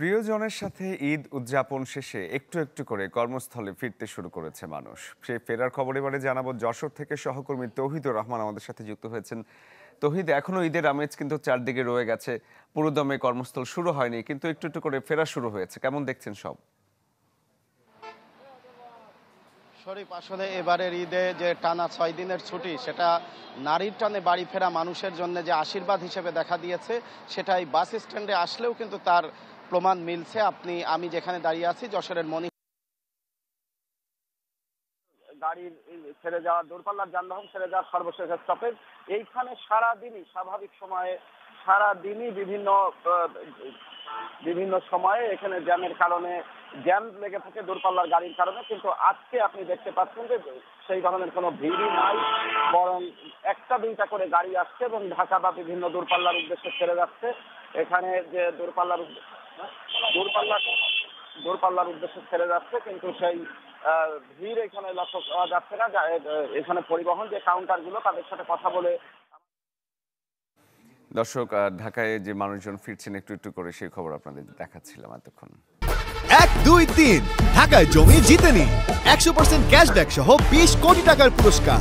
প্রিয়জনের সাথে ঈদ উদযাপন শেষে একটু একটু করে কর্মস্থলে ফিরতে শুরু করেছে মানুষ। সেই ফেরার খবর এবারে জানাবো যশোর থেকে সহকর্মী তৌহিদুর রহমান আমাদের সাথে যুক্ত হয়েছেন। তৌহিদ, এখনো ঈদের আমেজ কিন্তু চারদিকে রয়ে গেছে, পুরোদমে কর্মস্থল শুরু হয়নি, কিন্তু একটু একটু করে ফেরা শুরু হয়েছে। কেমন দেখছেন সব? শরীফ, আসলে এবারের ঈদে যে টানা 6 দিনের ছুটি, সেটা নারীর টানে বাড়ি ফেরা মানুষের জন্য যে আশীর্বাদ হিসেবে দেখা দিয়েছে, সেটাই বাস স্ট্যান্ডে আসলেও কিন্তু তার প্রমাণ মিলছে। আমি যেখানে দাঁড়িয়ে আছি, যশোরের গাড়ির ছেড়ে যাওয়ার, দূরপাল্লার যানবাহন ছেড়ে যাওয়ার সর্বশেষ স্টপেজ এইখানে। সারাদিনই স্বাভাবিক সময়ে, সারাদিনই বিভিন্ন সময়ে এখানে জ্যামের কারণে জ্যাম লেগে থাকে দূরপাল্লার গাড়ির কারণে, কিন্তু আজকে আপনি দেখতে পাচ্ছেন যে সেই ধরনের কোনো ভিড়ই নাই, বরং একটা দুইটা করে গাড়ি আসছে এবং ঢাকা বা বিভিন্ন দূরপাল্লার উদ্দেশ্যে ছেড়ে যাচ্ছে। এখানে যে দূরপাল্লার উদ্দেশ্যে ছেড়ে যাচ্ছে, কিন্তু সেই ভিড় এখানে লক্ষ্য করা যাচ্ছে না। এখানে পরিবহন যে কাউন্টারগুলো, তাদের সাথে কথা বলে দর্শক, ঢাকায় যে মানুষজন ফিরছেন একটু একটু করে, সেই খবর আপনাদের দেখাচ্ছিলাম এতক্ষণ। 1, 2, 3 ঢাকায় জমি জিতে নিন 100% ক্যাশব্যাক সহ 20 কোটি টাকার পুরস্কার।